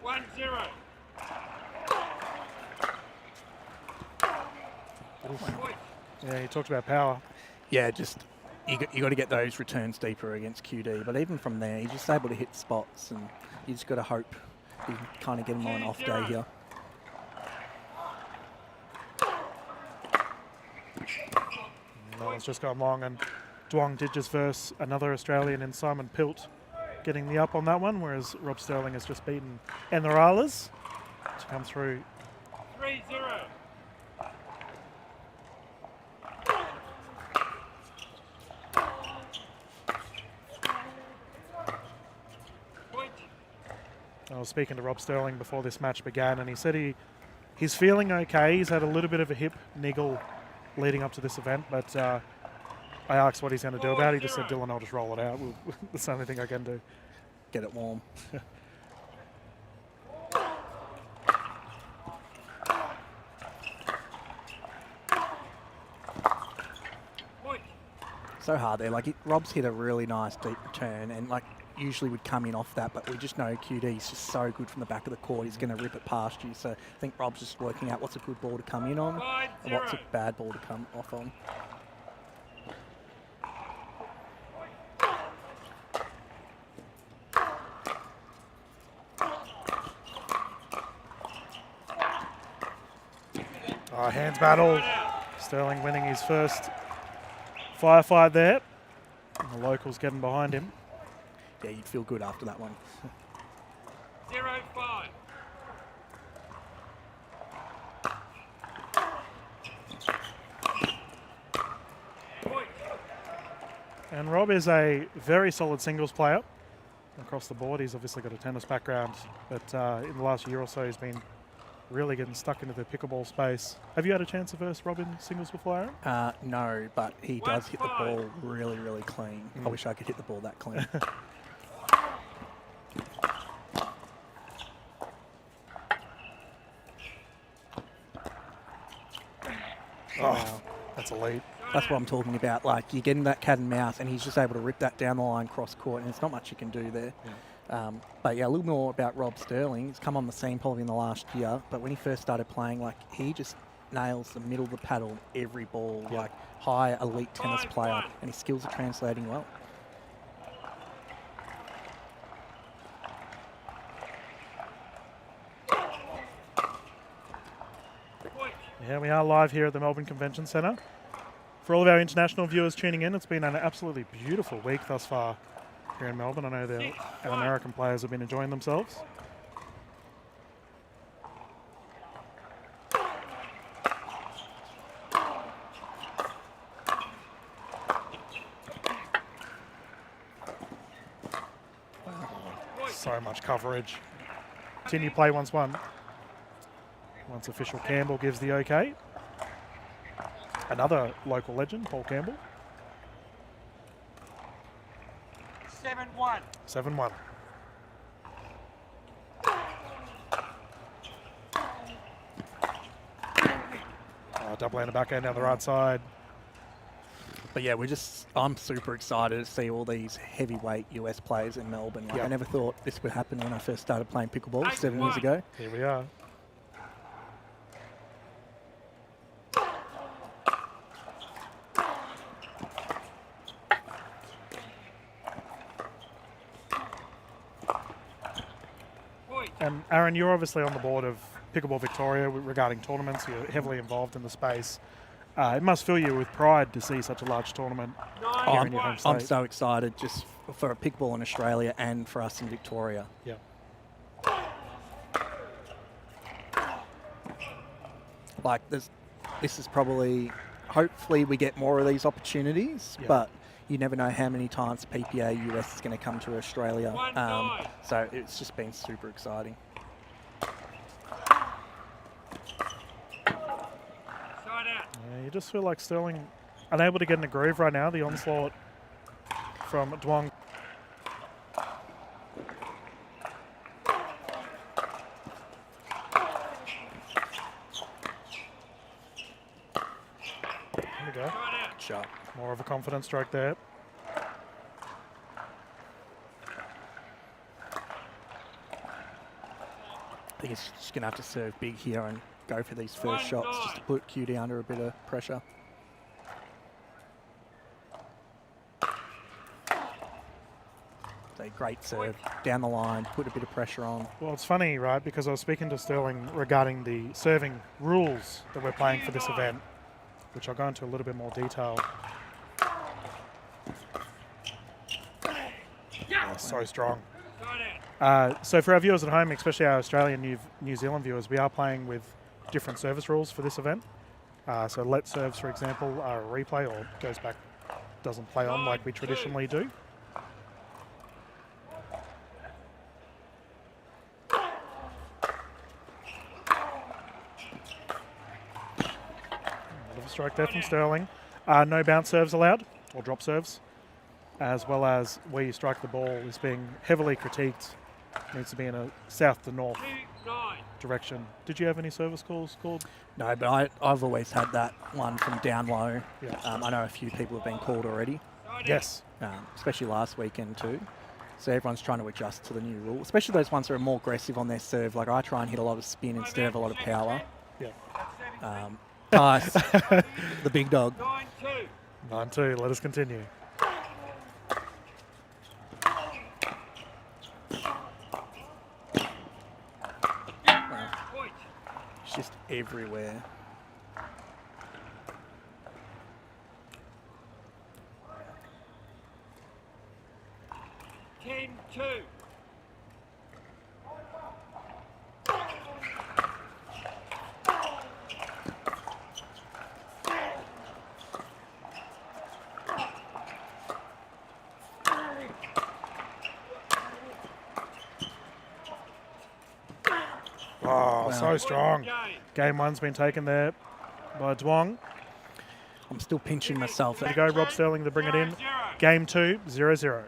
1-0. Yeah, you talked about power. Yeah, just you got to get those returns deeper against QD. But even from there, he's just able to hit spots, and you just got to hope you can kind of get him on an off day here. No, it's just gone long, and Duong did just verse another Australian in Simon Pilt, getting the up on that one, whereas Rob Sterling has just beaten Enaralas to come through. 3-0. I was speaking to Rob Sterling before this match began, and he said he's feeling okay. He's had a little bit of a hip niggle leading up to this event, but I asked what he's going to do about it. He just said, Dylan, I'll just roll it out. That's the only thing I can do. Get it warm. So hard there. Like, Rob's hit a really nice deep return, and like usually would come in off that, but we just know QD's just so good from the back of the court. He's going to rip it past you. So I think Rob's just working out what's a good ball to come in on and what's a bad ball to come off on. Hands battle. Sterling winning his first firefight there. And the locals getting behind him. Yeah, you'd feel good after that one. 0-5. And Rob is a very solid singles player across the board. He's obviously got a tennis background, but in the last year or so he's been really getting stuck into the pickleball space. Have you had a chance to verse Rob in singles before, Aaron? No, but he does hit the ball really, really clean. I wish I could hit the ball that clean. Oh, that's a lead. That's what I'm talking about. Like, you're getting that cat and mouse, and he's just able to rip that down the line cross court, and there's not much you can do there. Yeah. But yeah, a little more about Rob Sterling. He's come on the scene probably in the last year, but when he first started playing, like, he just nails the middle of the paddle every ball, like high elite tennis player, and his skills are translating well. Yeah, we are live here at the Melbourne Convention Centre. For all of our international viewers tuning in, it's been an absolutely beautiful week thus far here in Melbourne. I know our American players have been enjoying themselves. So much coverage. Continue play once official Campbell gives the okay. Another local legend, Paul Campbell. 7-1. 7-1. Double hand backhand down the right side. But yeah, I'm super excited to see all these heavyweight US players in Melbourne. Like, I never thought this would happen when I first started playing pickleball 7 years ago. Here we are. And Aaron, you're obviously on the board of Pickleball Victoria regarding tournaments. You're heavily involved in the space. It must fill you with pride to see such a large tournament here in your home state. I'm so excited just for a pickleball in Australia and for us in Victoria. Yeah. Like, this is probably, hopefully we get more of these opportunities, but you never know how many times PPA US is going to come to Australia. So it's just been super exciting. Yeah, you just feel like Sterling unable to get in the groove right now. The onslaught from Duong. There we go. Shot. More of a confident stroke there. I think he's just going to have to serve big here and go for these first shots just to put QD under a bit of pressure. So great serve down the line, put a bit of pressure on. Well, it's funny, right, because I was speaking to Sterling regarding the serving rules that we're playing for this event, which I'll go into a little bit more detail. Oh, so strong. So for our viewers at home, especially our Australian New Zealand viewers, we are playing with different service rules for this event. So let serves, for example, are a replay or goes back, doesn't play on like we traditionally do. Strike there from Sterling. No bounce serves allowed, or drop serves, as well as where you strike the ball is being heavily critiqued. Needs to be in a south to north direction. Did you have any service calls called? No, but I've always had that one from down low. Yeah. I know a few people have been called already. Yes. Especially last weekend too. So everyone's trying to adjust to the new rule, especially those ones that are more aggressive on their serve. Like I try and hit a lot of spin instead of a lot of power. Yeah. Nice. The big dog. 9-2. Let us continue. Wow. It's just everywhere. Oh, so strong. Game one's been taken there by Duong. I'm still pinching myself. There you go, Rob Sterling to bring it in. Game 2, 0-0.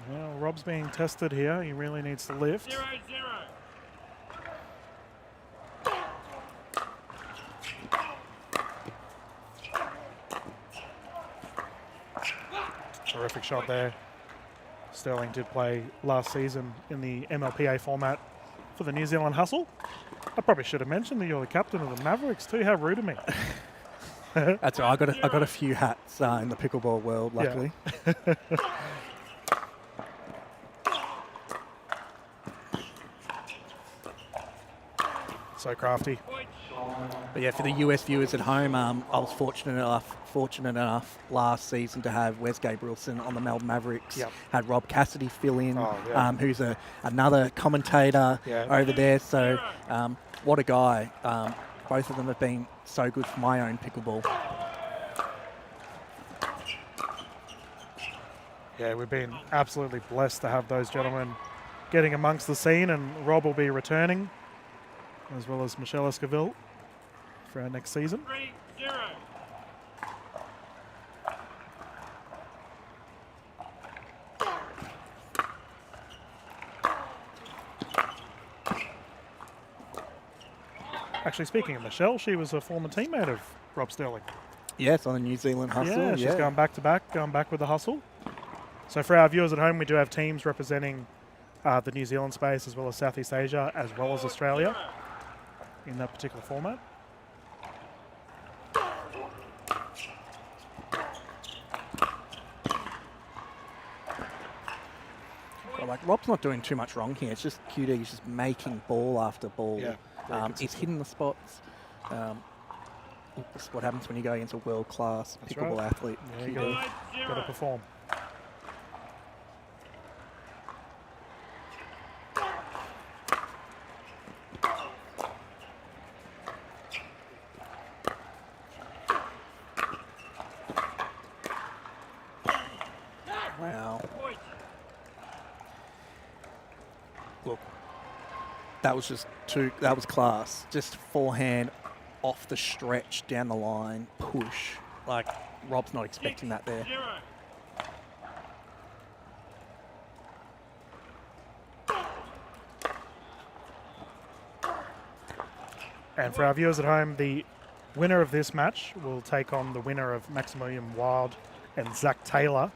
Well, Rob's being tested here. He really needs to lift. 0-0. Terrific shot there. Sterling did play last season in the MLPA format for the New Zealand Hustle. I probably should have mentioned that you're the captain of the Mavericks too. How rude of me. That's right. I got a few hats in the pickleball world, luckily. Yeah. So crafty. But yeah, for the US viewers at home, I was fortunate enough last season to have Wes Gabrielson on the Melbourne Mavericks. Yep. Had Rob Cassidy fill in, Oh, yeah. who's another commentator over there. So what a guy. Both of them have been so good for my own pickleball. Yeah, we've been absolutely blessed to have those gentlemen getting amongst the scene, and Rob will be returning, as well as Michelle Esquivel for our next season. 3-0. Actually, speaking of Michelle, she was a former teammate of Rob Sterling. Yes, on the New Zealand Hustle. Yeah, she's going back to back, going back with the Hustle. So for our viewers at home, we do have teams representing the New Zealand space as well as Southeast Asia as well as Australia in that particular format. Well, like Rob's not doing too much wrong here. It's just QD. He's just making ball after ball. Yeah, he's hitting the spots. That's what happens when you go against a world-class That's pickleball right. athlete. Yeah, you QD. got to perform. Wow. Look, that was just that was class. Just forehand off the stretch, down the line, push. Like, Rob's not expecting that there. 0. And for our viewers at home, the winner of this match will take on the winner of Maximilian Wild and Zach Taylor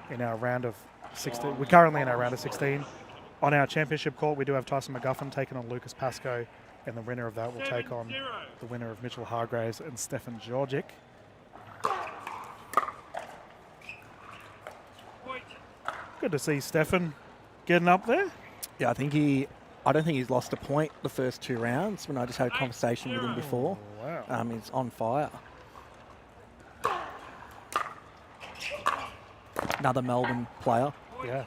in our round of 16. We're currently in our round of 16. On our championship court, we do have Tyson McGuffin taking on Lucas Pascoe, and the winner of that will take on the winner of Mitchell Hargraves and Stefan Georgic. Good to see Stefan getting up there. Yeah, I don't think he's lost a point the first 2 rounds when I just had a conversation with him before. Oh, wow. He's on fire. Another Melbourne player. Yeah.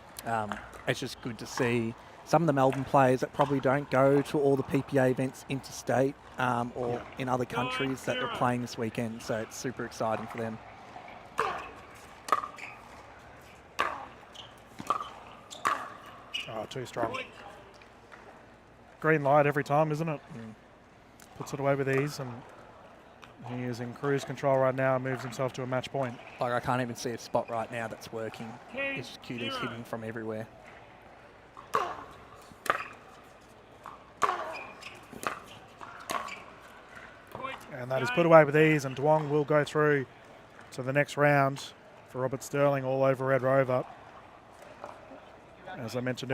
It's just good to see some of the Melbourne players that probably don't go to all the PPA events interstate or in other countries that are playing this weekend. So it's super exciting for them. Oh, too strong. Green light every time, isn't it? Puts it away with ease, and he is in cruise control right now and moves himself to a match point. Like, I can't even see a spot right now that's working. It's QT's hitting from everywhere. And that is put away with ease, and Duong will go through to the next round for Robert Sterling all over Red Rover. As I mentioned earlier,